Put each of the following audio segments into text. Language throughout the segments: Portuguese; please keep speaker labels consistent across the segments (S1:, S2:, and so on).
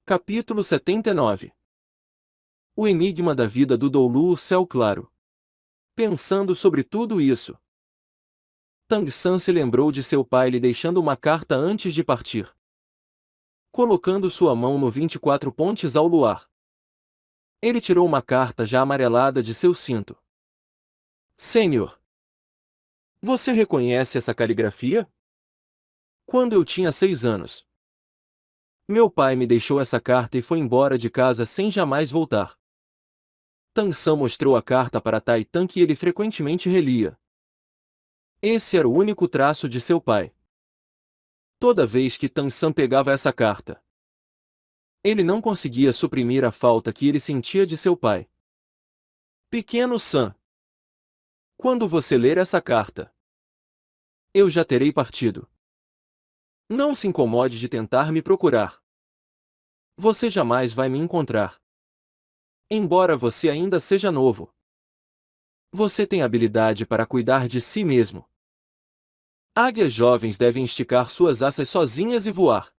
S1: Capítulo 79. O enigma da vida do Doulu, o céu claro. Pensando sobre tudo isso, Tang San se lembrou de seu pai lhe deixando uma carta antes de partir. Colocando sua mão no 24 pontes ao luar, ele tirou uma carta já amarelada de seu cinto. Senhor, você reconhece essa caligrafia? Quando eu tinha 6 anos, meu pai me deixou essa carta e foi embora de casa sem jamais voltar. Tang San mostrou a carta para Tai Tan, que ele frequentemente relia. Esse era o único traço de seu pai. Toda vez que Tang San pegava essa carta, ele não conseguia suprimir a falta que ele sentia de seu pai. Pequeno San, quando você ler essa carta, eu já terei partido. Não se incomode de tentar me procurar. Você jamais vai me encontrar. Embora você ainda seja novo, você tem habilidade para cuidar de si mesmo. Águias jovens devem esticar suas asas sozinhas e voar.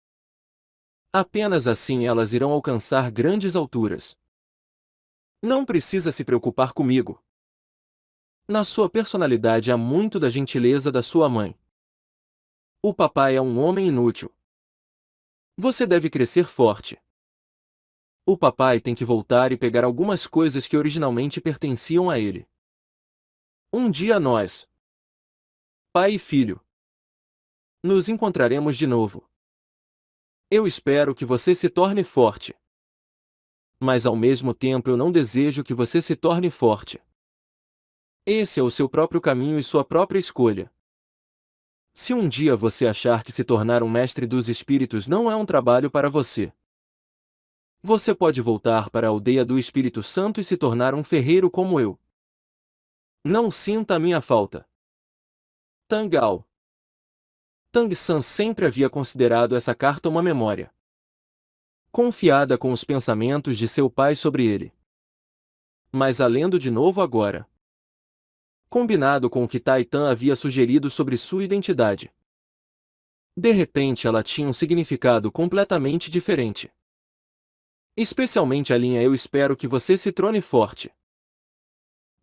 S1: Apenas assim elas irão alcançar grandes alturas. Não precisa se preocupar comigo. Na sua personalidade há muito da gentileza da sua mãe. O papai é um homem inútil. Você deve crescer forte. O papai tem que voltar e pegar algumas coisas que originalmente pertenciam a ele. Um dia nós, pai e filho, nos encontraremos de novo. Eu espero que você se torne forte. Mas ao mesmo tempo eu não desejo que você se torne forte. Esse é o seu próprio caminho e sua própria escolha. Se um dia você achar que se tornar um mestre dos espíritos não é um trabalho para você, você pode voltar para a aldeia do Espírito Santo e se tornar um ferreiro como eu. Não sinta a minha falta. Tangao. Tang San sempre havia considerado essa carta uma memória, confiada com os pensamentos de seu pai sobre ele. Mas a lendo de novo agora, combinado com o que Tai Tan havia sugerido sobre sua identidade, de repente ela tinha um significado completamente diferente. Especialmente a linha "Eu espero que você se torne forte,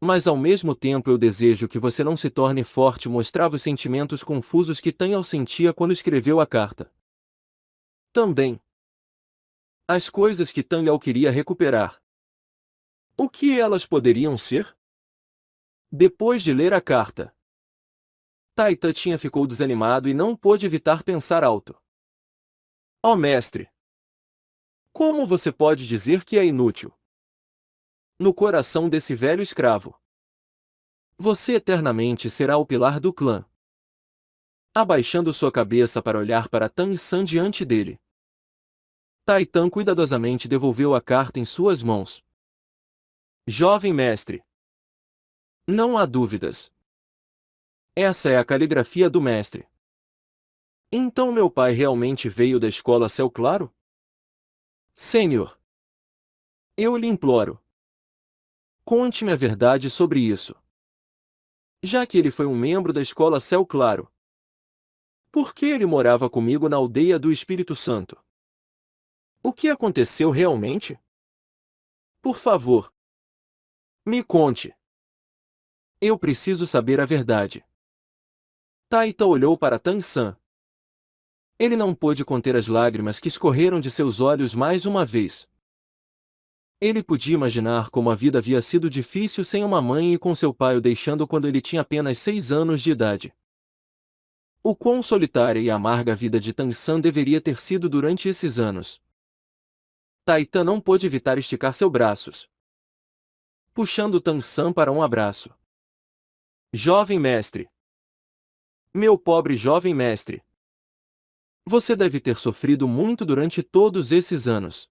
S1: mas ao mesmo tempo eu desejo que você não se torne forte" mostrava os sentimentos confusos que Tan sentia quando escreveu a carta. Também as coisas que Tan queria recuperar. O que elas poderiam ser? Depois de ler a carta, Tai Tan ficou desanimado e não pôde evitar pensar alto. Ó mestre! Como você pode dizer que é inútil? No coração desse velho escravo, você eternamente será o pilar do clã. Abaixando sua cabeça para olhar para Tang San diante dele, Tai Tan cuidadosamente devolveu a carta em suas mãos. Jovem mestre, não há dúvidas. Essa é a caligrafia do mestre. Então meu pai realmente veio da escola Céu Claro? Senhor, eu lhe imploro, conte-me a verdade sobre isso. Já que ele foi um membro da escola Céu Claro, por que ele morava comigo na aldeia do Espírito Santo? O que aconteceu realmente? Por favor, me conte. Eu preciso saber a verdade. Taita olhou para Tang San. Ele não pôde conter as lágrimas que escorreram de seus olhos mais uma vez. Ele podia imaginar como a vida havia sido difícil sem uma mãe e com seu pai o deixando quando ele tinha apenas 6 anos de idade. O quão solitária e amarga a vida de Tang San deveria ter sido durante esses anos. Taita não pôde evitar esticar seus braços, puxando Tang San para um abraço. Jovem mestre. Meu pobre jovem mestre. Você deve ter sofrido muito durante todos esses anos.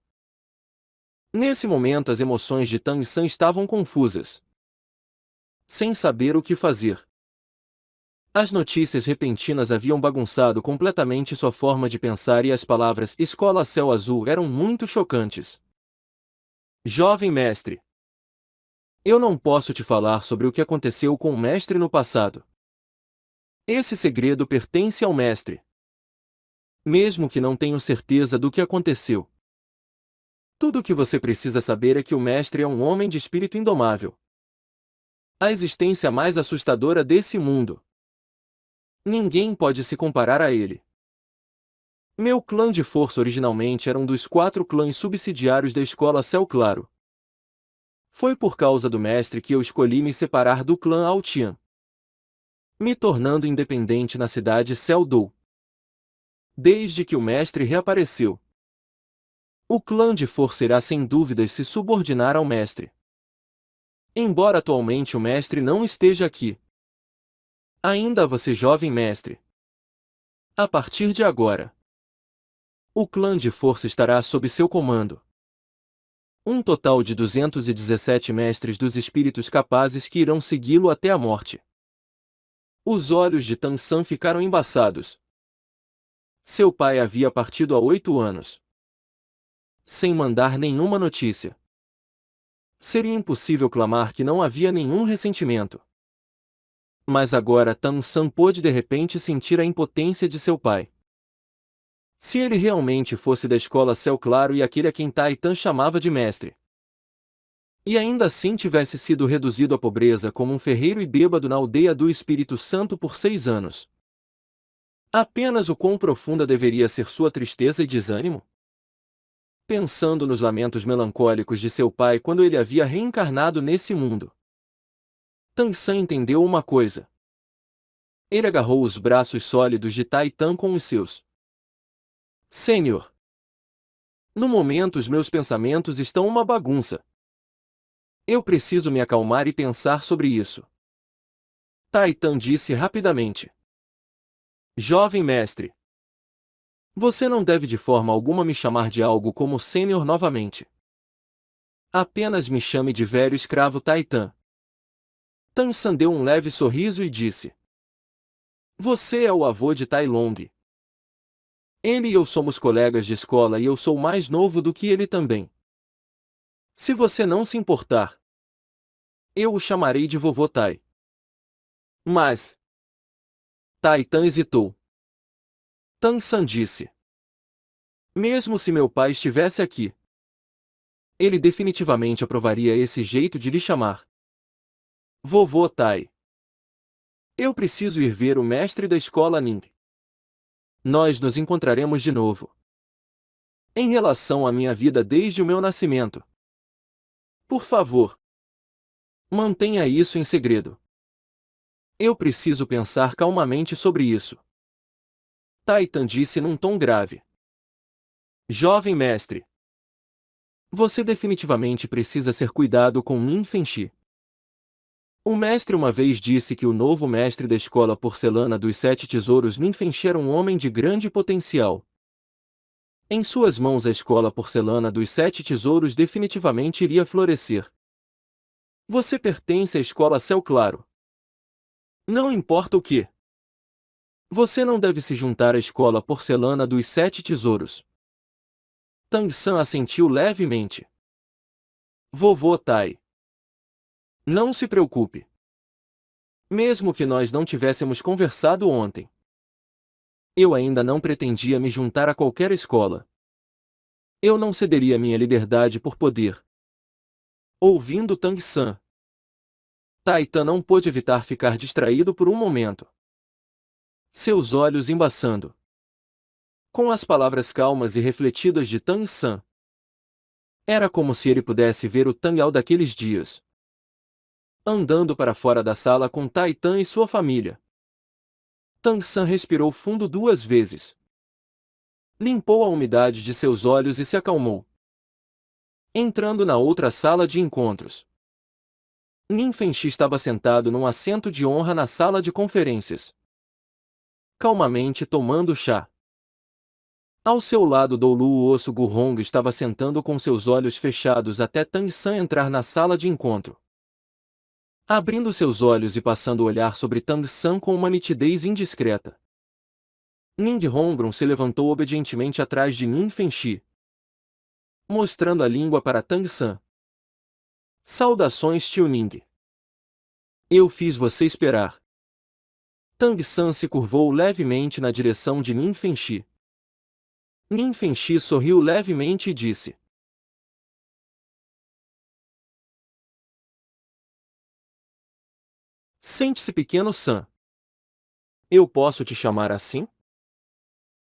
S1: Nesse momento as emoções de Tang San estavam confusas, sem saber o que fazer. As notícias repentinas haviam bagunçado completamente sua forma de pensar e as palavras "Escola Céu Azul" eram muito chocantes. Jovem mestre. Eu não posso te falar sobre o que aconteceu com o mestre no passado. Esse segredo pertence ao mestre. Mesmo que não tenho certeza do que aconteceu, Tudo o que você precisa saber é que o mestre é um homem de espírito indomável. A existência mais assustadora desse mundo. Ninguém pode se comparar a ele. Meu clã de força originalmente era um dos 4 clãs subsidiários da escola Céu Claro. Foi por causa do mestre que eu escolhi me separar do clã Altian, me tornando independente na cidade Céu Dou. Desde que o mestre reapareceu, o clã de força irá sem dúvidas se subordinar ao mestre. Embora atualmente o mestre não esteja aqui, ainda você jovem mestre. A partir de agora, o clã de força estará sob seu comando. Um total de 217 mestres dos espíritos capazes que irão segui-lo até a morte. Os olhos de Tan San ficaram embaçados. Seu pai havia partido há 8 anos, sem mandar nenhuma notícia. Seria impossível clamar que não havia nenhum ressentimento. Mas agora Tan San pôde de repente sentir a impotência de seu pai. Se ele realmente fosse da escola Céu Claro e aquele a quem Tai Tan chamava de mestre, e ainda assim tivesse sido reduzido à pobreza como um ferreiro e bêbado na aldeia do Espírito Santo por 6 anos, apenas o quão profunda deveria ser sua tristeza e desânimo? Pensando nos lamentos melancólicos de seu pai quando ele havia reencarnado nesse mundo, Tan San entendeu uma coisa. Ele agarrou os braços sólidos de Tai Tan com os seus. Senhor, no momento os meus pensamentos estão uma bagunça. Eu preciso me acalmar e pensar sobre isso. Tai Tan disse rapidamente. Jovem mestre, você não deve de forma alguma me chamar de algo como Senhor novamente. Apenas me chame de velho escravo Tai Tan. Tan San deu um leve sorriso e disse. Você é o avô de Tai Long. Ele e eu somos colegas de escola e eu sou mais novo do que ele também. Se você não se importar, eu o chamarei de vovô Tai. Mas... Tai Tan hesitou. Tan San disse. Mesmo se meu pai estivesse aqui, ele definitivamente aprovaria esse jeito de lhe chamar. Vovô Tai. Eu preciso ir ver o mestre da escola Ning. Nós nos encontraremos de novo. Em relação à minha vida desde o meu nascimento, por favor, mantenha isso em segredo. Eu preciso pensar calmamente sobre isso. Tai Tan disse num tom grave. Jovem mestre, você definitivamente precisa ser cuidado com Nin Fenxi. O mestre uma vez disse que o novo mestre da escola porcelana dos 7 tesouros Nin Fenxi era um homem de grande potencial. Em suas mãos a escola porcelana dos 7 tesouros definitivamente iria florescer. Você pertence à escola Céu Claro. Não importa o que. Você não deve se juntar à escola porcelana dos 7 tesouros. Tang San assentiu levemente. Vovô Tai. Não se preocupe. Mesmo que nós não tivéssemos conversado ontem, eu ainda não pretendia me juntar a qualquer escola. Eu não cederia minha liberdade por poder. Ouvindo Tang San, Tai Tan não pôde evitar ficar distraído por um momento. Seus olhos embaçando. Com as palavras calmas e refletidas de Tang San, era como se ele pudesse ver o Tang Ao daqueles dias, andando para fora da sala com Tai Tan e sua família. Tang San respirou fundo 2 vezes. Limpou a umidade de seus olhos e se acalmou. Entrando na outra sala de encontros, Nin Fenxi estava sentado num assento de honra na sala de conferências, calmamente tomando chá. Ao seu lado Doulu o osso Gurong estava sentando com seus olhos fechados até Tang San entrar na sala de encontro. Abrindo seus olhos e passando o olhar sobre Tang San com uma nitidez indiscreta, Nin de Hongron se levantou obedientemente atrás de Nin Fenxi, mostrando a língua para Tang San. Saudações tio Ning. Eu fiz você esperar. Tang San se curvou levemente na direção de Nin Fenxi. Nin Fenxi sorriu levemente e disse. Sente-se, pequeno San. Eu posso te chamar assim?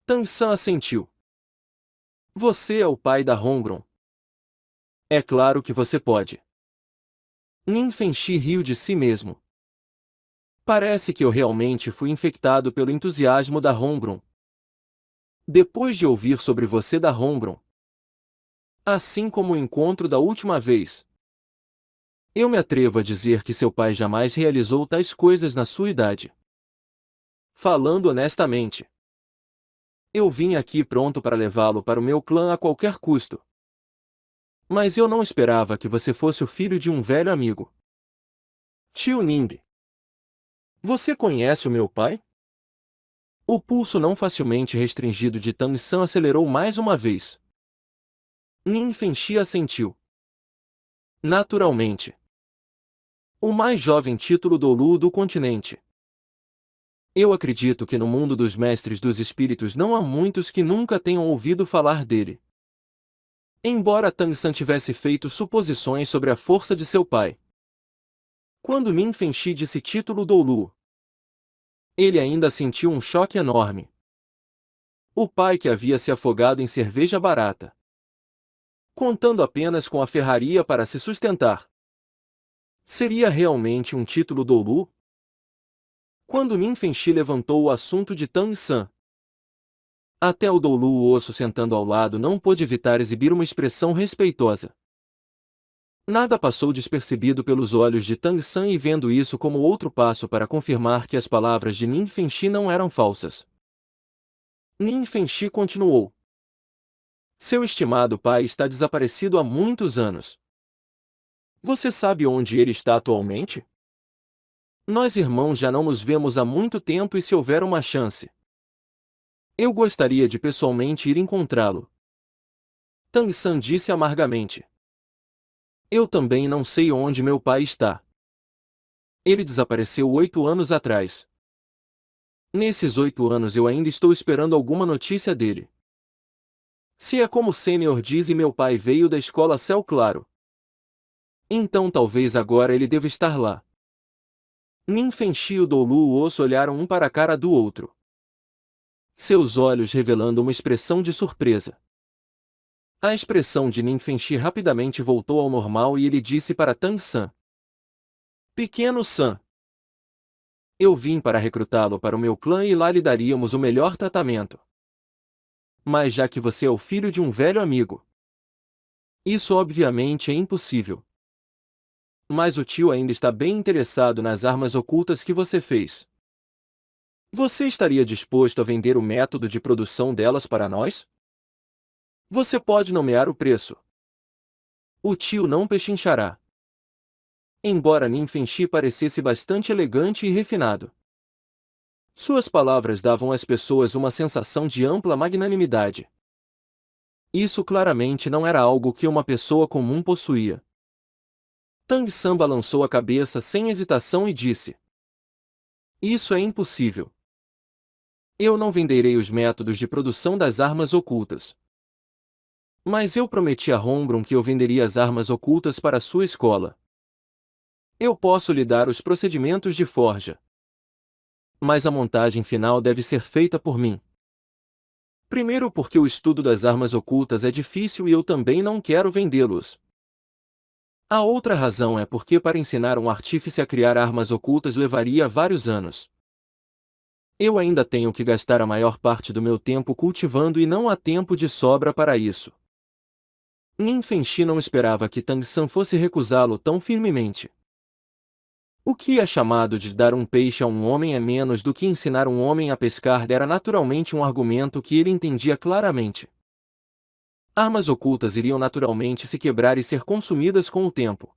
S1: Tang San assentiu. Você é o pai da Hongron. É claro que você pode. Nin Fenxi riu de si mesmo. Parece que eu realmente fui infectado pelo entusiasmo da Hongron. Depois de ouvir sobre você da Hongron, assim como o encontro da última vez, eu me atrevo a dizer que seu pai jamais realizou tais coisas na sua idade. Falando honestamente, eu vim aqui pronto para levá-lo para o meu clã a qualquer custo. Mas eu não esperava que você fosse o filho de um velho amigo. Tio Ning. Você conhece o meu pai? O pulso não facilmente restringido de Tang San acelerou mais uma vez. Nin Fenxi assentiu. Naturalmente. O mais jovem título Doulu do continente. Eu acredito que no mundo dos mestres dos espíritos não há muitos que nunca tenham ouvido falar dele. Embora Tang San tivesse feito suposições sobre a força de seu pai. Quando Nin Fenxi disse título Doulu, ele ainda sentiu um choque enorme. O pai que havia se afogado em cerveja barata, contando apenas com a ferraria para se sustentar. Seria realmente um título Doulu? Quando Nin Fenxi levantou o assunto de Tang San, até o Doulu o osso sentando ao lado não pôde evitar exibir uma expressão respeitosa. Nada passou despercebido pelos olhos de Tang San e vendo isso como outro passo para confirmar que as palavras de Nin Fenxi não eram falsas. Nin Fenxi continuou. Seu estimado pai está desaparecido há muitos anos. Você sabe onde ele está atualmente? Nós irmãos já não nos vemos há muito tempo e se houver uma chance, eu gostaria de pessoalmente ir encontrá-lo. Tang San disse amargamente. Eu também não sei onde meu pai está. Ele desapareceu 8 anos atrás. Nesses 8 anos eu ainda estou esperando alguma notícia dele. Se é como o Sênior diz e meu pai veio da escola Céu Claro, então talvez agora ele deva estar lá. Nin Fenxi e o Doulu o osso olharam um para a cara do outro. Seus olhos revelando uma expressão de surpresa. A expressão de Nin Fenxi rapidamente voltou ao normal e ele disse para Tang San. Pequeno San. Eu vim para recrutá-lo para o meu clã e lá lhe daríamos o melhor tratamento. Mas já que você é o filho de um velho amigo, isso obviamente é impossível. Mas o tio ainda está bem interessado nas armas ocultas que você fez. Você estaria disposto a vender o método de produção delas para nós? Você pode nomear o preço. O tio não pechinchará. Embora Nin Fenxi parecesse bastante elegante e refinado, suas palavras davam às pessoas uma sensação de ampla magnanimidade. Isso claramente não era algo que uma pessoa comum possuía. Tang San balançou a cabeça sem hesitação e disse. Isso é impossível. Eu não venderei os métodos de produção das armas ocultas. Mas eu prometi a Hongron que eu venderia as armas ocultas para sua escola. Eu posso lhe dar os procedimentos de forja. Mas a montagem final deve ser feita por mim. Primeiro porque o estudo das armas ocultas é difícil e eu também não quero vendê-los. A outra razão é porque para ensinar um artífice a criar armas ocultas levaria vários anos. Eu ainda tenho que gastar a maior parte do meu tempo cultivando e não há tempo de sobra para isso. Nin Fenxi não esperava que Tang San fosse recusá-lo tão firmemente. O que é chamado de dar um peixe a um homem é menos do que ensinar um homem a pescar era naturalmente um argumento que ele entendia claramente. Armas ocultas iriam naturalmente se quebrar e ser consumidas com o tempo.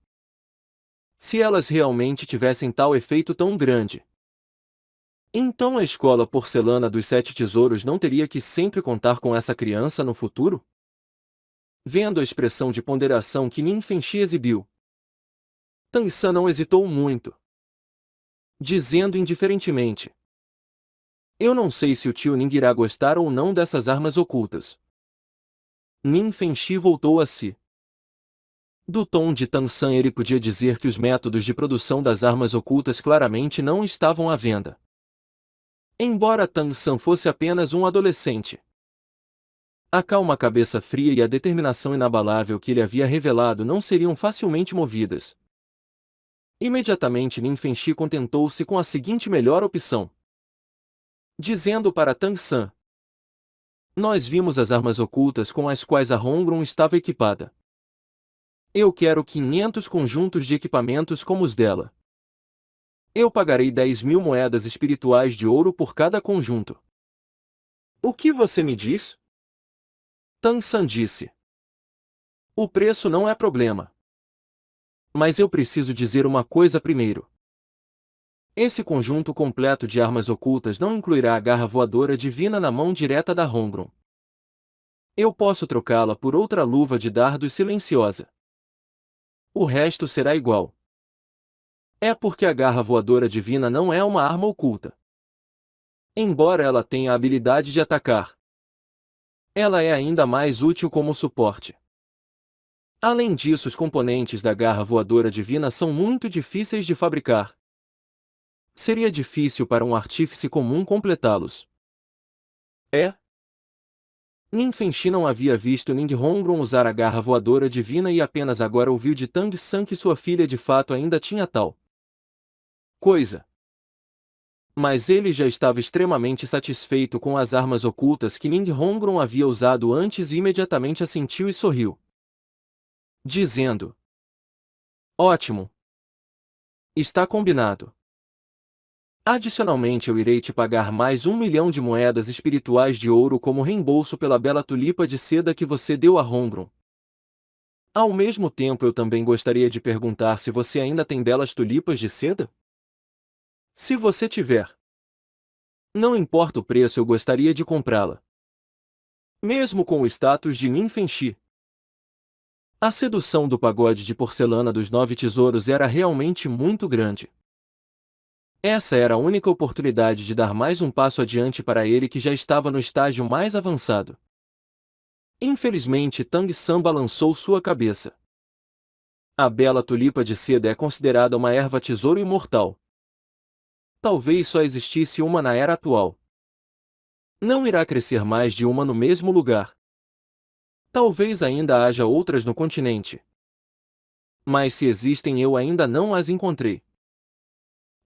S1: Se elas realmente tivessem tal efeito tão grande, então a escola porcelana dos 7 tesouros não teria que sempre contar com essa criança no futuro? Vendo a expressão de ponderação que Nin Fenxi exibiu, Tang San não hesitou muito, dizendo indiferentemente. Eu não sei se o tio Ning irá gostar ou não dessas armas ocultas. Nin Fenxi voltou a si. Do tom de Tang San ele podia dizer que os métodos de produção das armas ocultas claramente não estavam à venda. Embora Tang San fosse apenas um adolescente, a calma cabeça fria e a determinação inabalável que ele havia revelado não seriam facilmente movidas. Imediatamente Lin Fengxi contentou-se com a seguinte melhor opção, dizendo para Tang San: nós vimos as armas ocultas com as quais a Hongron estava equipada. Eu quero 500 conjuntos de equipamentos como os dela. Eu pagarei 10.000 moedas espirituais de ouro por cada conjunto. O que você me diz? Tang San disse. O preço não é problema. Mas eu preciso dizer uma coisa primeiro. Esse conjunto completo de armas ocultas não incluirá a garra voadora divina na mão direta da Hongron. Eu posso trocá-la por outra luva de dardos silenciosa. O resto será igual. É porque a garra voadora divina não é uma arma oculta. Embora ela tenha a habilidade de atacar, ela é ainda mais útil como suporte. Além disso, os componentes da garra voadora divina são muito difíceis de fabricar. Seria difícil para um artífice comum completá-los. Lin Fengxi não havia visto Ning Hongron usar a garra voadora divina e apenas agora ouviu de Tang San que sua filha de fato ainda tinha tal coisa. Mas ele já estava extremamente satisfeito com as armas ocultas que Ning Hongron havia usado antes e imediatamente assentiu e sorriu, dizendo: ótimo. Está combinado. Adicionalmente eu irei te pagar mais 1.000.000 de moedas espirituais de ouro como reembolso pela bela tulipa de seda que você deu a Hongron. Ao mesmo tempo eu também gostaria de perguntar se você ainda tem belas tulipas de seda? Se você tiver. Não importa o preço, eu gostaria de comprá-la. Mesmo com o status de Lin Fengxi. A sedução do pagode de porcelana dos 9 tesouros era realmente muito grande. Essa era a única oportunidade de dar mais um passo adiante para ele que já estava no estágio mais avançado. Infelizmente Tang San balançou sua cabeça. A bela tulipa de seda é considerada uma erva tesouro imortal. Talvez só existisse uma na era atual. Não irá crescer mais de uma no mesmo lugar. Talvez ainda haja outras no continente. Mas se existem eu ainda não as encontrei.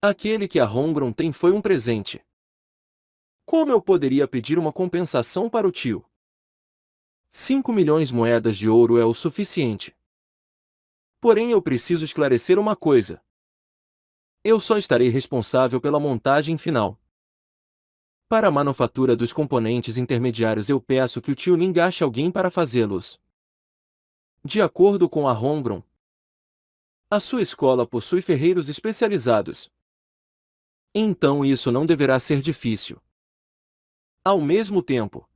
S1: Aquele que a Hongron tem foi um presente. Como eu poderia pedir uma compensação para o tio? 5 milhões moedas de ouro é o suficiente. Porém eu preciso esclarecer uma coisa. Eu só estarei responsável pela montagem final. Para a manufatura dos componentes intermediários eu peço que o tio Ning ache alguém para fazê-los. De acordo com a Hongron, a sua escola possui ferreiros especializados. Então isso não deverá ser difícil. Ao mesmo tempo,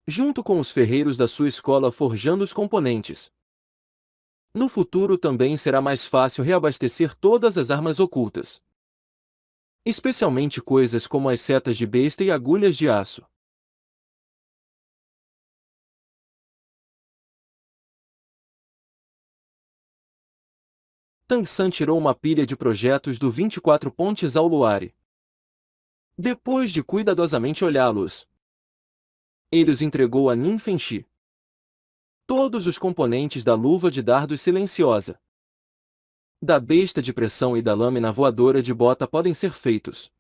S1: junto com os ferreiros da sua escola forjando os componentes, no futuro também será mais fácil reabastecer todas as armas ocultas. Especialmente coisas como as setas de besta e agulhas de aço. Tang San tirou uma pilha de projetos do 24 Pontes ao Luare. Depois de cuidadosamente olhá-los, ele os entregou a Lin Fengxi. Todos os componentes da luva de dardos silenciosa, da besta de pressão e da lâmina voadora de bota podem ser feitos.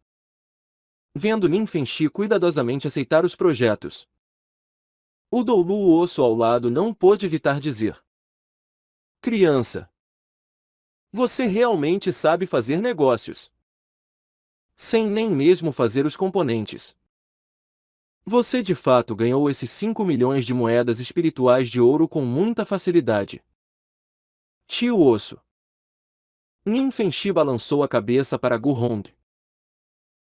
S1: Vendo Lin Fengxi cuidadosamente aceitar os projetos, o Doulu o osso ao lado não pôde evitar dizer: criança, você realmente sabe fazer negócios. Sem nem mesmo fazer os componentes. Você de fato ganhou esses 5 milhões de moedas espirituais de ouro com muita facilidade. Tio Osso. Lin Fengxi balançou a cabeça para Gu Hong,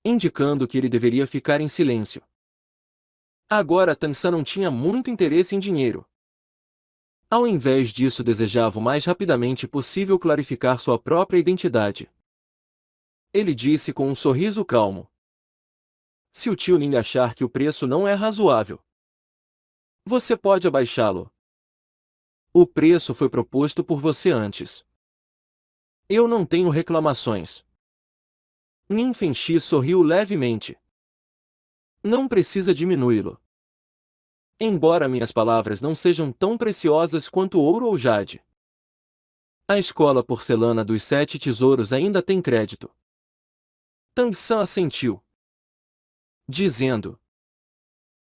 S1: indicando que ele deveria ficar em silêncio. Agora Tang San não tinha muito interesse em dinheiro. Ao invés disso desejava o mais rapidamente possível clarificar sua própria identidade. Ele disse com um sorriso calmo: se o tio Ning achar que o preço não é razoável, você pode abaixá-lo. O preço foi proposto por você antes. Eu não tenho reclamações. Nin Fengxi sorriu levemente. Não precisa diminuí-lo. Embora minhas palavras não sejam tão preciosas quanto ouro ou jade. A escola porcelana dos 7 tesouros ainda tem crédito. Tang San assentiu, dizendo: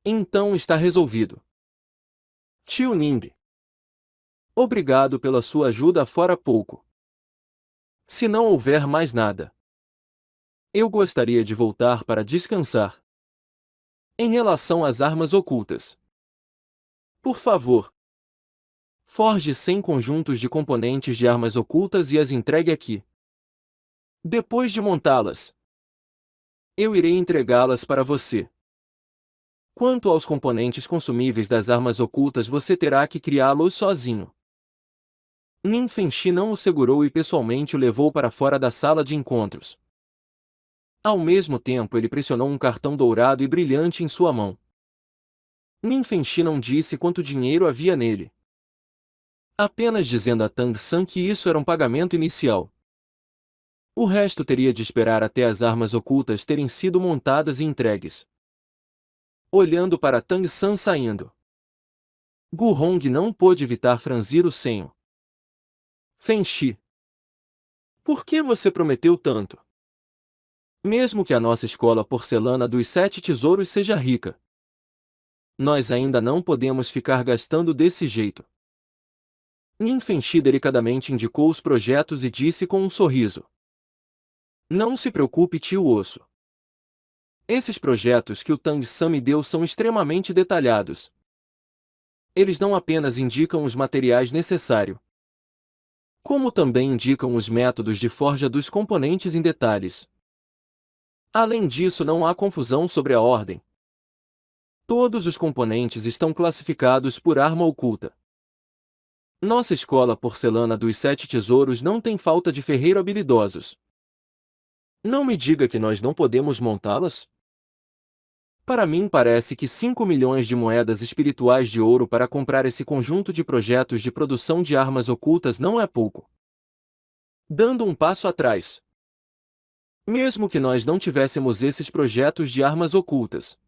S1: então está resolvido. Tio Ning. Obrigado pela sua ajuda fora pouco. Se não houver mais nada, eu gostaria de voltar para descansar. Em relação às armas ocultas, por favor, forge 100 conjuntos de componentes de armas ocultas e as entregue aqui. Depois de montá-las, eu irei entregá-las para você. Quanto aos componentes consumíveis das armas ocultas, você terá que criá-los sozinho. Nin Fengxi não o segurou e pessoalmente o levou para fora da sala de encontros. Ao mesmo tempo, ele pressionou um cartão dourado e brilhante em sua mão. Nin Fengxi não disse quanto dinheiro havia nele, apenas dizendo a Tang San que isso era um pagamento inicial. O resto teria de esperar até as armas ocultas terem sido montadas e entregues. Olhando para Tang San saindo, Gu Hong não pôde evitar franzir o senho. Fengxi, por que você prometeu tanto? Mesmo que a nossa escola porcelana dos 7 tesouros seja rica, nós ainda não podemos ficar gastando desse jeito. Nin Fengxi delicadamente indicou os projetos e disse com um sorriso: não se preocupe, tio Osso. Esses projetos que o Tang San me deu são extremamente detalhados. Eles não apenas indicam os materiais necessários, como também indicam os métodos de forja dos componentes em detalhes. Além disso, não há confusão sobre a ordem. Todos os componentes estão classificados por arma oculta. Nossa escola porcelana dos 7 tesouros não tem falta de ferreiro habilidosos. Não me diga que nós não podemos montá-las? Para mim parece que 5 milhões de moedas espirituais de ouro para comprar esse conjunto de projetos de produção de armas ocultas não é pouco. Dando um passo atrás, mesmo que nós não tivéssemos esses projetos de armas ocultas,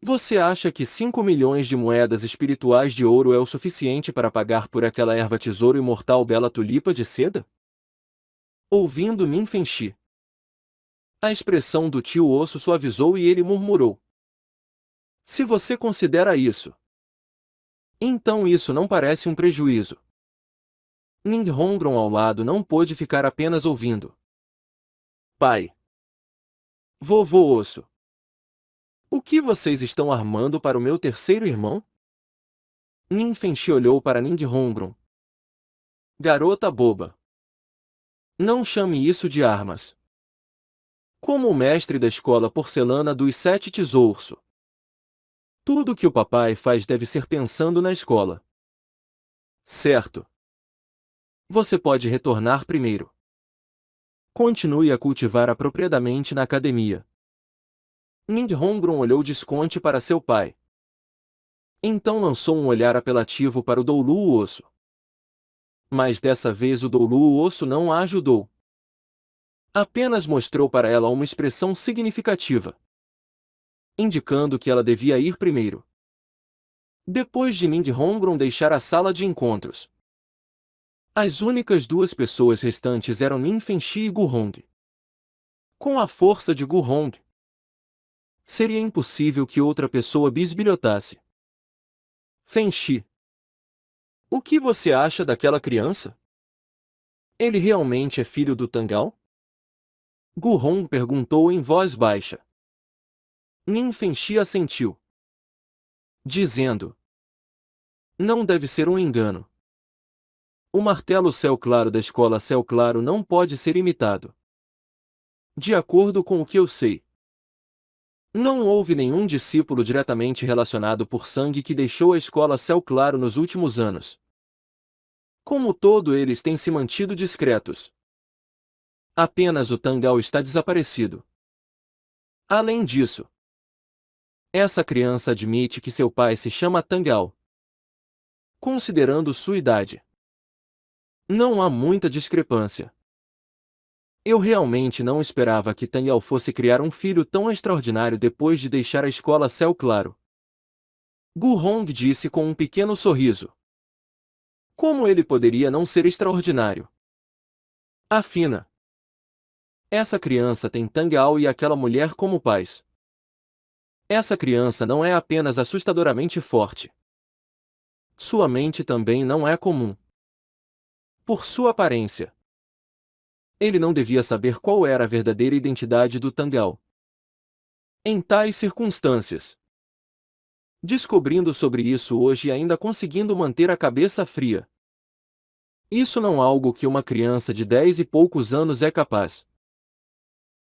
S1: você acha que 5 milhões de moedas espirituais de ouro é o suficiente para pagar por aquela erva tesouro imortal bela tulipa de seda? Ouvindo Nin Fengxi, a expressão do tio Osso suavizou e ele murmurou: se você considera isso, então isso não parece um prejuízo. Ning Hongron ao lado não pôde ficar apenas ouvindo. Pai. Vovô Osso. O que vocês estão armando para o meu terceiro irmão? Nin Fengxi olhou para Ning Hongron. Garota boba. Não chame isso de armas. Como o mestre da escola porcelana dos 7 tesouros, tudo que o papai faz deve ser pensando na escola. Certo. Você pode retornar primeiro. Continue a cultivar apropriadamente na academia. Ning Hongron olhou desconte para seu pai. Então lançou um olhar apelativo para o Doulu Osso. Mas dessa vez o Doulu Osso não a ajudou. Apenas mostrou para ela uma expressão significativa, indicando que ela devia ir primeiro. Depois de Ning Hongron deixar a sala de encontros, as únicas duas pessoas restantes eram Nin Fengxi e Gu Hong. Com a força de Gu Hong, seria impossível que outra pessoa bisbilhotasse. Fengxi, o que você acha daquela criança? Ele realmente é filho do Tangao? Gu Hong perguntou em voz baixa. Nin Fengxi assentiu, dizendo: não deve ser um engano. O martelo Céu Claro da escola Céu Claro não pode ser imitado. De acordo com o que eu sei, não houve nenhum discípulo diretamente relacionado por sangue que deixou a escola Céu Claro nos últimos anos. Como todo, eles têm se mantido discretos. Apenas o Tangao está desaparecido. Além disso, essa criança admite que seu pai se chama Tangao. considerando sua idade. Não há muita discrepância. Eu realmente não esperava que Tang Yao fosse criar um filho tão extraordinário depois de deixar a escola Céu Claro. Gu Hong disse com um pequeno sorriso. Como ele poderia não ser extraordinário? Afina. Essa criança tem Tang Yao e aquela mulher como pais. Essa criança não é apenas assustadoramente forte. Sua mente também não é comum. Por sua aparência. Ele não devia saber qual era a verdadeira identidade do Tang Yao. Em tais circunstâncias. Descobrindo sobre isso hoje e ainda conseguindo manter a cabeça fria. Isso não é algo que uma criança de 10 e poucos anos é capaz.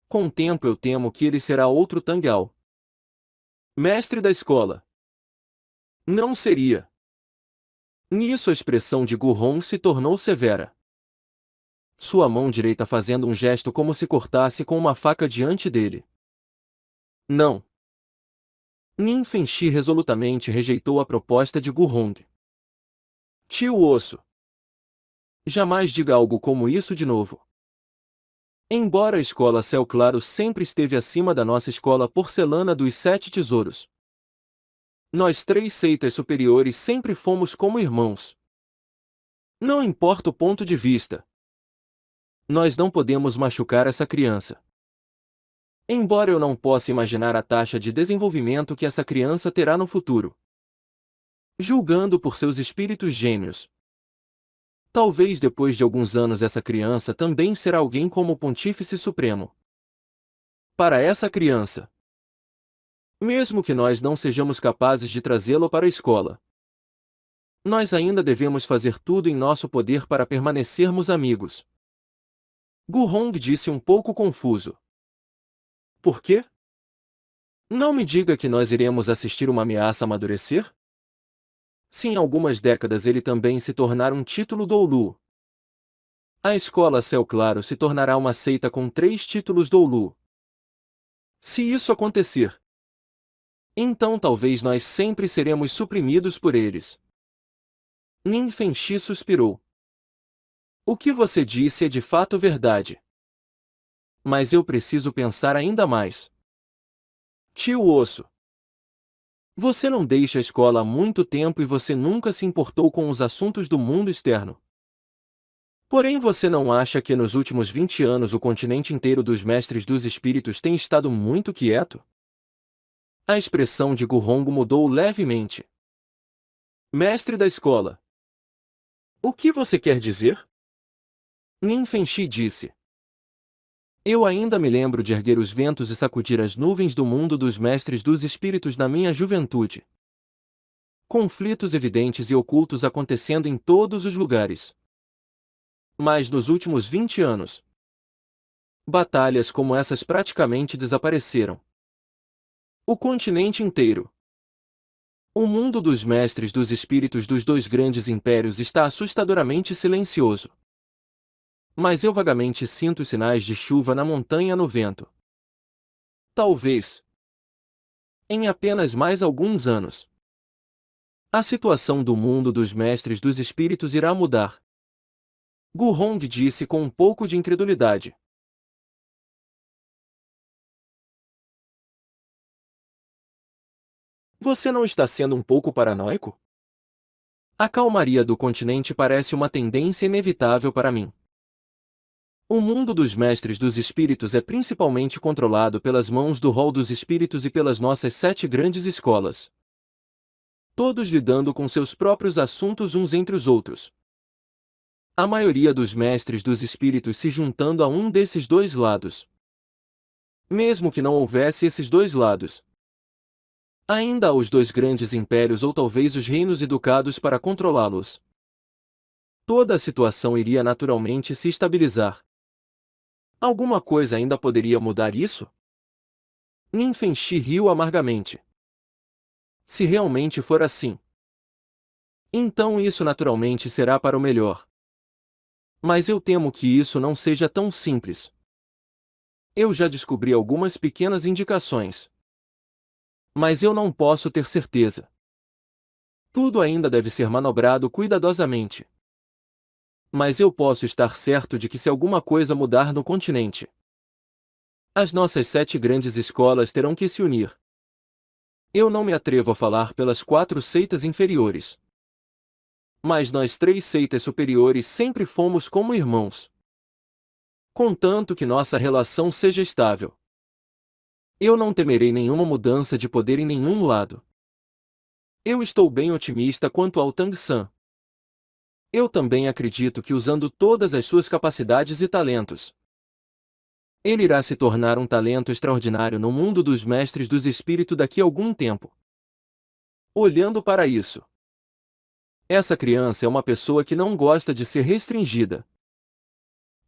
S1: Com o tempo eu temo que ele será outro Tang Yao. Mestre da escola. Não seria. Nisso a expressão de Gu Hong se tornou severa. Sua mão direita fazendo um gesto como se cortasse com uma faca diante dele. Não. Nin Fenxi resolutamente rejeitou a proposta de Gu Hong. Tio Osso. Jamais diga algo como isso de novo. Embora a escola Céu Claro sempre esteve acima da nossa escola Porcelana dos Sete Tesouros. Nós três seitas superiores sempre fomos como irmãos. Não importa o ponto de vista. Nós não podemos machucar essa criança. Embora eu não possa imaginar a taxa de desenvolvimento que essa criança terá no futuro. Julgando por seus espíritos gêmeos. Talvez depois de alguns anos essa criança também será alguém como o Pontífice Supremo. Para essa criança. Mesmo que nós não sejamos capazes de trazê-lo para a escola. Nós ainda devemos fazer tudo em nosso poder para permanecermos amigos. Gu Hong disse um pouco confuso. Por quê? Não me diga que nós iremos assistir uma ameaça amadurecer? Se em algumas décadas ele também se tornar um título Doulu. A escola Céu Claro se tornará uma seita com 3 títulos Doulu. Se isso acontecer, então talvez nós sempre seremos suprimidos por eles. Nin Fenxi suspirou. O que você disse é de fato verdade. Mas eu preciso pensar ainda mais. Tio Osso. Você não deixa a escola há muito tempo e você nunca se importou com os assuntos do mundo externo. Porém você não acha que nos últimos 20 anos o continente inteiro dos mestres dos espíritos tem estado muito quieto? A expressão de Gu Hong mudou levemente. Mestre da escola. O que você quer dizer? Nin Fenxi disse. Eu ainda me lembro de erguer os ventos e sacudir as nuvens do mundo dos mestres dos espíritos na minha juventude. Conflitos evidentes e ocultos acontecendo em todos os lugares. Mas nos últimos 20 anos, batalhas como essas praticamente desapareceram. O continente inteiro. O mundo dos mestres dos espíritos dos 2 grandes impérios está assustadoramente silencioso. Mas eu vagamente sinto os sinais de chuva na montanha no vento. Talvez. Em apenas mais alguns anos. A situação do mundo dos mestres dos espíritos irá mudar. Gu Hong disse com um pouco de incredulidade. Você não está sendo um pouco paranoico? A calmaria do continente parece uma tendência inevitável para mim. O mundo dos mestres dos espíritos é principalmente controlado pelas mãos do rol dos espíritos e pelas nossas 7 grandes escolas. Todos lidando com seus próprios assuntos uns entre os outros. A maioria dos mestres dos espíritos se juntando a um desses 2 lados. Mesmo que não houvesse esses 2 lados. Ainda há os 2 grandes impérios ou talvez os reinos educados para controlá-los. Toda a situação iria naturalmente se estabilizar. Alguma coisa ainda poderia mudar isso? Nin Fenxi riu amargamente. Se realmente for assim, então isso naturalmente será para o melhor. Mas eu temo que isso não seja tão simples. Eu já descobri algumas pequenas indicações. Mas eu não posso ter certeza. Tudo ainda deve ser manobrado cuidadosamente. Mas eu posso estar certo de que se alguma coisa mudar no continente, as nossas 7 grandes escolas terão que se unir. Eu não me atrevo a falar pelas 4 seitas inferiores. Mas nós 3 seitas superiores sempre fomos como irmãos. Contanto que nossa relação seja estável, eu não temerei nenhuma mudança de poder em nenhum lado. Eu estou bem otimista quanto ao Tang San. Eu também acredito que usando todas as suas capacidades e talentos, ele irá se tornar um talento extraordinário no mundo dos mestres dos espíritos daqui a algum tempo. Olhando para isso, essa criança é uma pessoa que não gosta de ser restringida.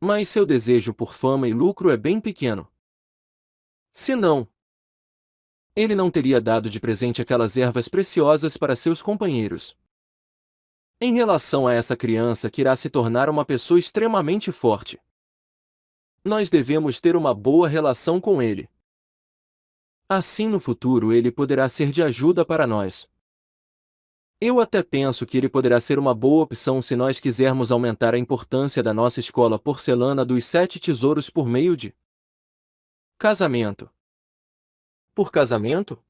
S1: Mas seu desejo por fama e lucro é bem pequeno. Se não, ele não teria dado de presente aquelas ervas preciosas para seus companheiros. Em relação a essa criança que irá se tornar uma pessoa extremamente forte, nós devemos ter uma boa relação com ele. Assim no futuro ele poderá ser de ajuda para nós. Eu até penso que ele poderá ser uma boa opção se nós quisermos aumentar a importância da nossa escola porcelana dos 7 tesouros por meio de casamento. Por casamento?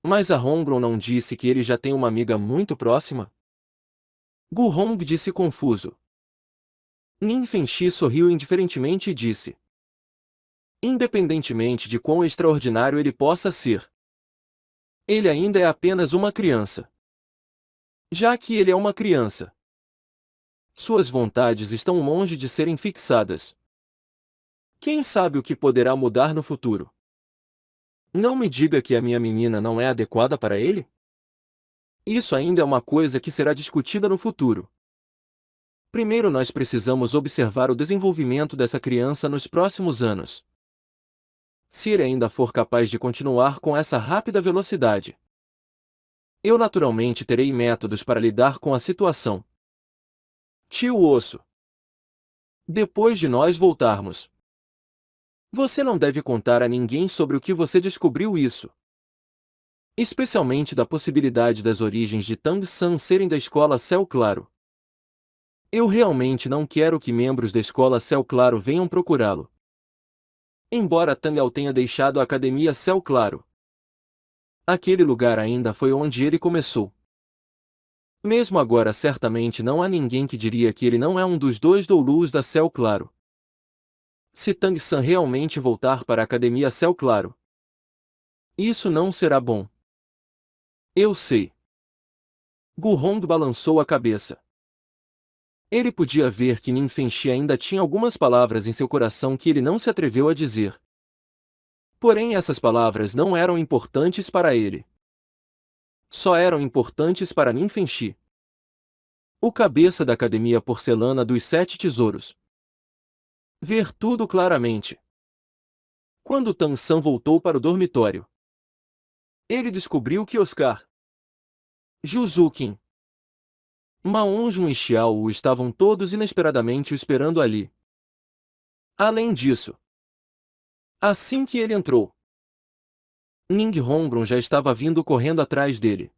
S1: Mas a Hongron não disse que ele já tem uma amiga muito próxima? Gu Hong disse confuso. Nin Fengxi sorriu indiferentemente e disse: independentemente de quão extraordinário ele possa ser, ele ainda é apenas uma criança. Já que ele é uma criança, suas vontades estão longe de serem fixadas. Quem sabe o que poderá mudar no futuro? Não me diga que a minha menina não é adequada para ele? Isso ainda é uma coisa que será discutida no futuro. Primeiro nós precisamos observar o desenvolvimento dessa criança nos próximos anos. Se ele ainda for capaz de continuar com essa rápida velocidade, eu naturalmente terei métodos para lidar com a situação. Tio Osso. Depois de nós voltarmos, você não deve contar a ninguém sobre o que você descobriu isso. Especialmente da possibilidade das origens de Tang San serem da escola Céu Claro. Eu realmente não quero que membros da escola Céu Claro venham procurá-lo. Embora Tang Ao tenha deixado a Academia Céu Claro, aquele lugar ainda foi onde ele começou. Mesmo agora certamente não há ninguém que diria que ele não é um dos 2 Doulus da Céu Claro. Se Tang San realmente voltar para a Academia Céu Claro, isso não será bom. Eu sei. Gu Hong balançou a cabeça. Ele podia ver que Nin Fengxi ainda tinha algumas palavras em seu coração que ele não se atreveu a dizer. Porém essas palavras não eram importantes para ele. Só eram importantes para Nin Fengxi, o cabeça da Academia Porcelana dos 7 Tesouros. Ver tudo claramente. Quando Tang San voltou para o dormitório, ele descobriu que Oscar, Juzukin, Maonjun e Xiao Wu estavam todos inesperadamente o esperando ali. Além disso, assim que ele entrou, Ning Hongron já estava vindo correndo atrás dele.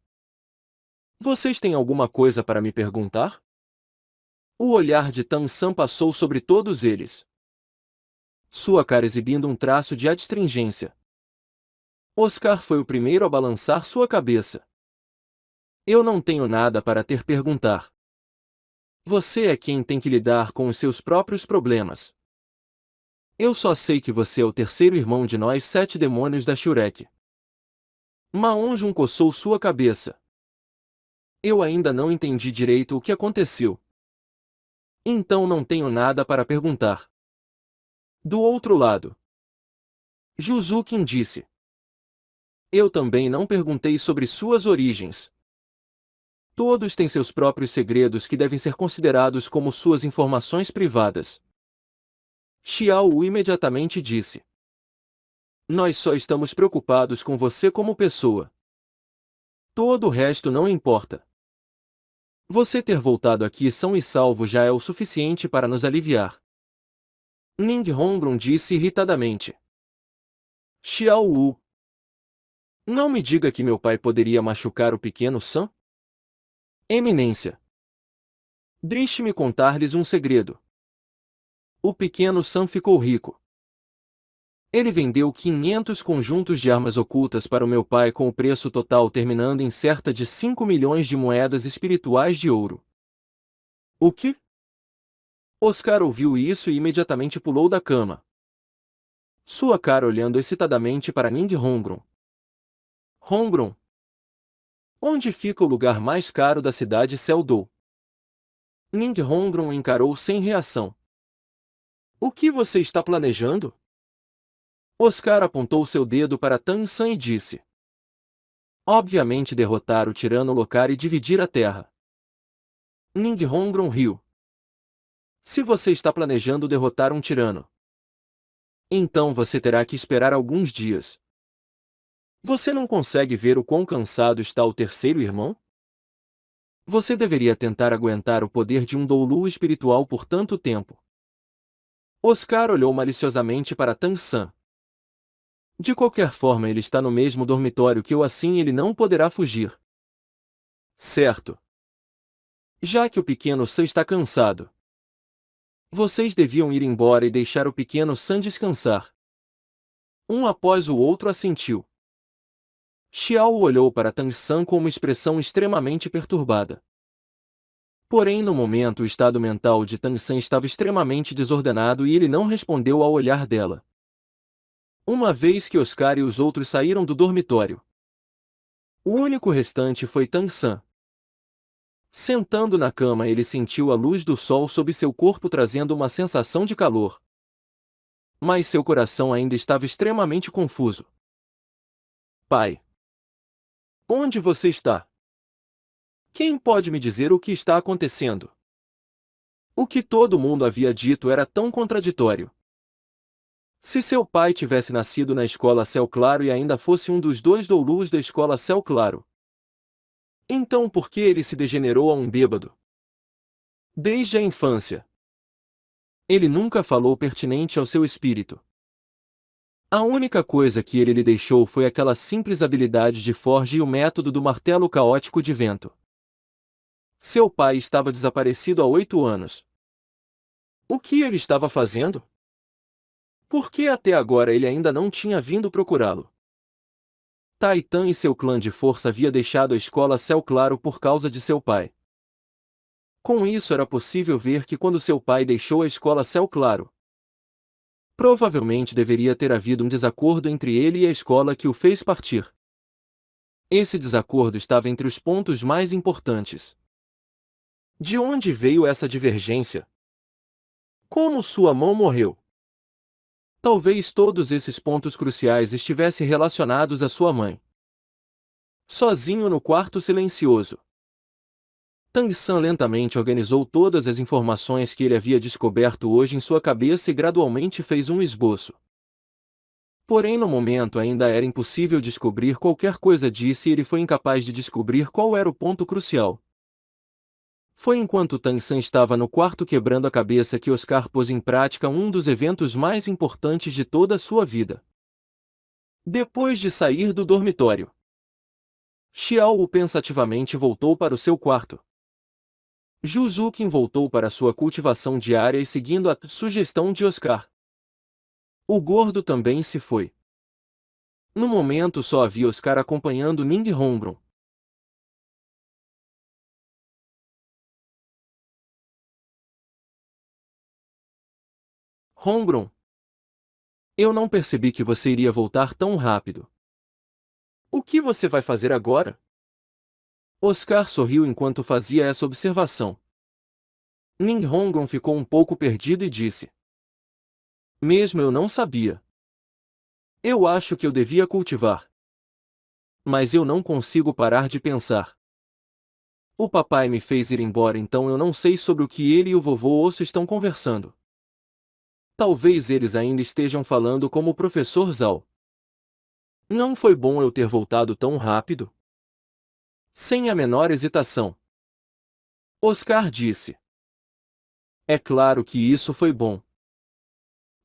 S1: Vocês têm alguma coisa para me perguntar? O olhar de Tang San passou sobre todos eles, sua cara exibindo um traço de adstringência. Oscar foi o primeiro a balançar sua cabeça. Eu não tenho nada para ter perguntar. Você é quem tem que lidar com os seus próprios problemas. Eu só sei que você é o terceiro irmão de nós 7 demônios da Shurek. Maonjun coçou sua cabeça. Eu ainda não entendi direito o que aconteceu. Então não tenho nada para perguntar. Do outro lado, Juzukin disse: eu também não perguntei sobre suas origens. Todos têm seus próprios segredos que devem ser considerados como suas informações privadas. Xiao Wu imediatamente disse: nós só estamos preocupados com você como pessoa. Todo o resto não importa. Você ter voltado aqui são e salvo já é o suficiente para nos aliviar. Ning Hongron disse irritadamente. Xiao Wu. Não me diga que meu pai poderia machucar o pequeno San? Eminência. Deixe-me contar-lhes um segredo. O pequeno Sam ficou rico. Ele vendeu 500 conjuntos de armas ocultas para o meu pai com o preço total terminando em cerca de 5 milhões de moedas espirituais de ouro. O quê? Oscar ouviu isso e imediatamente pulou da cama. Sua cara olhando excitadamente para Ning Hongron. Hongron? Onde fica o lugar mais caro da cidade Seldou? Ning Hongron encarou sem reação. O que você está planejando? Oscar apontou seu dedo para Tang San e disse. Obviamente derrotar o tirano local e dividir a terra. Ning Hongron riu. Se você está planejando derrotar um tirano, então você terá que esperar alguns dias. Você não consegue ver o quão cansado está o terceiro irmão? Você deveria tentar aguentar o poder de um Doulu espiritual por tanto tempo. Oscar olhou maliciosamente para Tang San. De qualquer forma ele está no mesmo dormitório que eu, assim ele não poderá fugir. Certo. Já que o pequeno Sam está cansado, vocês deviam ir embora e deixar o pequeno Sam descansar. Um após o outro assentiu. Xiao olhou para Tang San com uma expressão extremamente perturbada. Porém no momento o estado mental de Tang San estava extremamente desordenado e ele não respondeu ao olhar dela. Uma vez que Oscar e os outros saíram do dormitório, o único restante foi Tang San. Sentando na cama ele sentiu a luz do sol sob seu corpo trazendo uma sensação de calor. Mas seu coração ainda estava extremamente confuso. Pai. Onde você está? Quem pode me dizer o que está acontecendo? O que todo mundo havia dito era tão contraditório. Se seu pai tivesse nascido na escola Céu Claro e ainda fosse um dos dois Doulus da escola Céu Claro, então por que ele se degenerou a um bêbado? Desde a infância. Ele nunca falou pertinente ao seu espírito. A única coisa que ele lhe deixou foi aquela simples habilidade de forja e o método do martelo caótico de vento. Seu pai estava desaparecido há 8 anos. O que ele estava fazendo? Por que até agora ele ainda não tinha vindo procurá-lo? Taitan e seu clã de força havia deixado a escola Céu Claro por causa de seu pai. Com isso era possível ver que quando seu pai deixou a escola Céu Claro, provavelmente deveria ter havido um desacordo entre ele e a escola que o fez partir. Esse desacordo estava entre os pontos mais importantes. De onde veio essa divergência? Como sua mão morreu? Talvez todos esses pontos cruciais estivessem relacionados à sua mãe. Sozinho no quarto silencioso, Tang San lentamente organizou todas as informações que ele havia descoberto hoje em sua cabeça e gradualmente fez um esboço. Porém no momento ainda era impossível descobrir qualquer coisa disso e ele foi incapaz de descobrir qual era o ponto crucial. Foi enquanto Tang San estava no quarto quebrando a cabeça que Oscar pôs em prática um dos eventos mais importantes de toda a sua vida. Depois de sair do dormitório, Xiao pensativamente voltou para o seu quarto. Zhu Zuqin voltou para sua cultivação diária e seguindo a sugestão de Oscar. O gordo também se foi. No momento só havia Oscar acompanhando Ning Hongron. Hongron. Eu não percebi que você iria voltar tão rápido. O que você vai fazer agora? Oscar sorriu enquanto fazia essa observação. Ning Hongron ficou um pouco perdido e disse. Mesmo eu não sabia. Eu acho que eu devia cultivar. Mas eu não consigo parar de pensar. O papai me fez ir embora, então eu não sei sobre o que ele e o vovô Osso estão conversando. Talvez eles ainda estejam falando como o professor Zhao. Não foi bom eu ter voltado tão rápido? Sem a menor hesitação, Oscar disse. É claro que isso foi bom.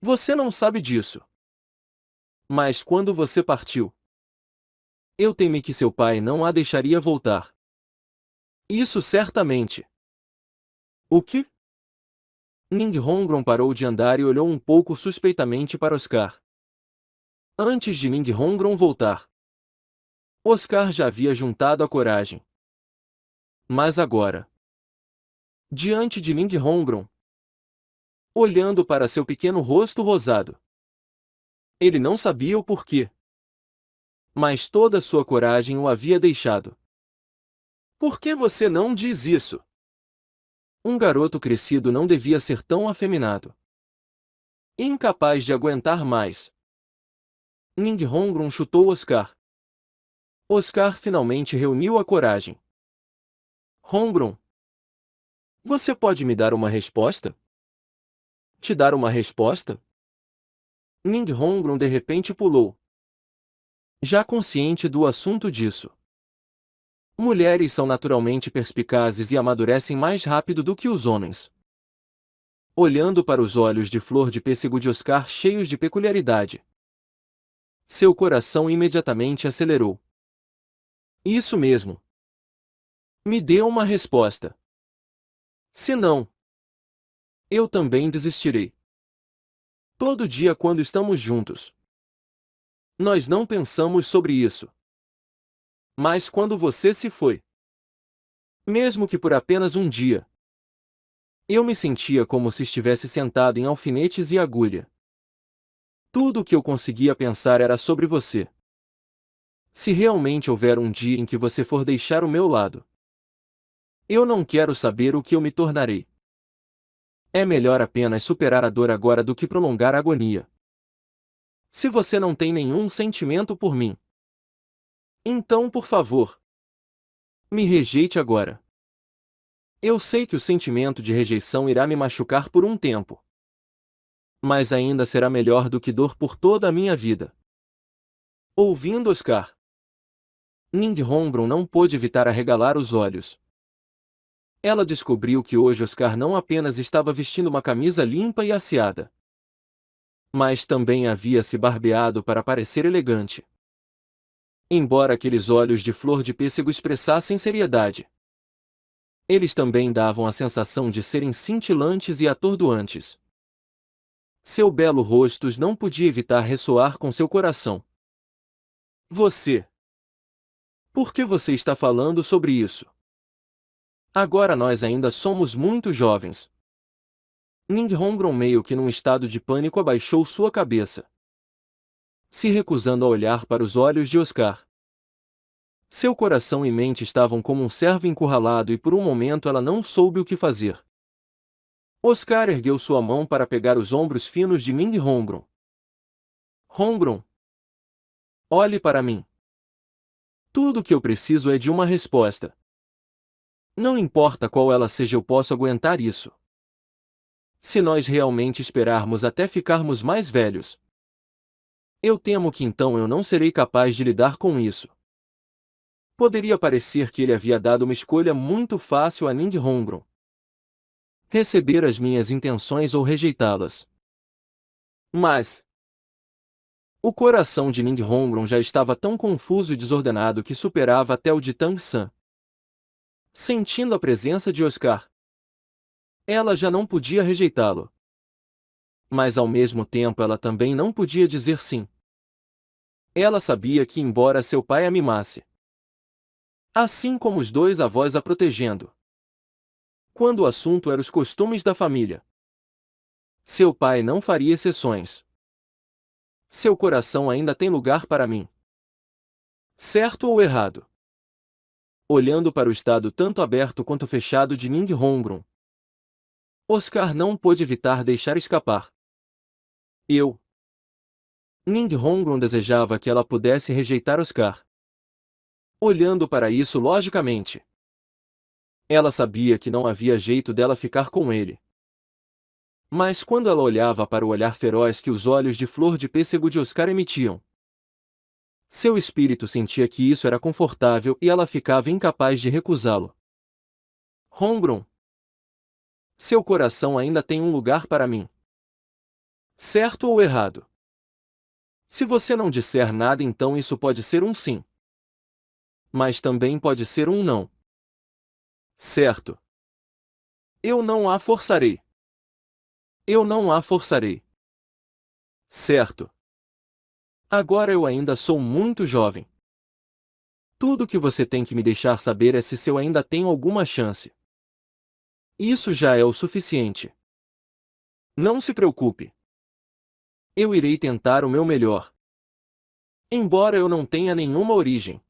S1: Você não sabe disso. Mas quando você partiu, eu temi que seu pai não a deixaria voltar. Isso certamente. O que? Lindholm parou de andar e olhou um pouco suspeitamente para Oscar. Antes de Lindholm voltar, Oscar já havia juntado a coragem. Mas agora, diante de Lindholm, olhando para seu pequeno rosto rosado, ele não sabia o porquê, mas toda sua coragem o havia deixado. Por que você não diz isso? Um garoto crescido não devia ser tão afeminado. Incapaz de aguentar mais. Lindholm chutou Oscar. Oscar finalmente reuniu a coragem. Holmgren, você pode me dar uma resposta? Te dar uma resposta? Lindholm de repente pulou. Já consciente do assunto disso. Mulheres são naturalmente perspicazes e amadurecem mais rápido do que os homens. Olhando para os olhos de flor de pêssego de Oscar cheios de peculiaridade, seu coração imediatamente acelerou. Isso mesmo. Me dê uma resposta. Se não, eu também desistirei. Todo dia quando estamos juntos, nós não pensamos sobre isso. Mas quando você se foi, mesmo que por apenas um dia, eu me sentia como se estivesse sentado em alfinetes e agulha. Tudo o que eu conseguia pensar era sobre você. Se realmente houver um dia em que você for deixar o meu lado, eu não quero saber o que eu me tornarei. É melhor apenas superar a dor agora do que prolongar a agonia. Se você não tem nenhum sentimento por mim, então, por favor, me rejeite agora. Eu sei que o sentimento de rejeição irá me machucar por um tempo, mas ainda será melhor do que dor por toda a minha vida. Ouvindo Oscar, Lindholm não pôde evitar arregalar os olhos. Ela descobriu que hoje Oscar não apenas estava vestindo uma camisa limpa e asseada, mas também havia se barbeado para parecer elegante. Embora aqueles olhos de flor de pêssego expressassem seriedade, eles também davam a sensação de serem cintilantes e atordoantes. Seu belo rosto não podia evitar ressoar com seu coração. Você. Por que você está falando sobre isso? Agora nós ainda somos muito jovens. Lindholm meio que num estado de pânico abaixou sua cabeça, se recusando a olhar para os olhos de Oscar. Seu coração e mente estavam como um cervo encurralado e por um momento ela não soube o que fazer. Oscar ergueu sua mão para pegar os ombros finos de Lindholm. Holmgren, olhe para mim. Tudo o que eu preciso é de uma resposta. Não importa qual ela seja, eu posso aguentar isso. Se nós realmente esperarmos até ficarmos mais velhos, eu temo que então eu não serei capaz de lidar com isso. Poderia parecer que ele havia dado uma escolha muito fácil a Lindholm. Receber as minhas intenções ou rejeitá-las. Mas o coração de Lindholm já estava tão confuso e desordenado que superava até o de Tang San. Sentindo a presença de Oscar, ela já não podia rejeitá-lo. Mas ao mesmo tempo ela também não podia dizer sim. Ela sabia que embora seu pai a mimasse, assim como os dois avós a protegendo, quando o assunto era os costumes da família, seu pai não faria exceções. Seu coração ainda tem lugar para mim. Certo ou errado? Olhando para o estado tanto aberto quanto fechado de Lindholm, Oscar não pôde evitar deixar escapar. Eu. Lindholm desejava que ela pudesse rejeitar Oscar. Olhando para isso logicamente, ela sabia que não havia jeito dela ficar com ele. Mas quando ela olhava para o olhar feroz que os olhos de flor de pêssego de Oscar emitiam, seu espírito sentia que isso era confortável e ela ficava incapaz de recusá-lo. Holmgren, seu coração ainda tem um lugar para mim. Certo ou errado? Se você não disser nada, então isso pode ser um sim. Mas também pode ser um não. Certo. Eu não a forçarei. Eu não a forçarei. Certo. Agora eu ainda sou muito jovem. Tudo que você tem que me deixar saber é se eu ainda tenho alguma chance. Isso já é o suficiente. Não se preocupe. Eu irei tentar o meu melhor. Embora eu não tenha nenhuma origem.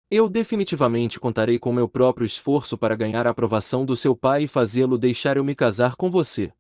S1: Eu definitivamente contarei com meu próprio esforço para ganhar a aprovação do seu pai e fazê-lo deixar eu me casar com você.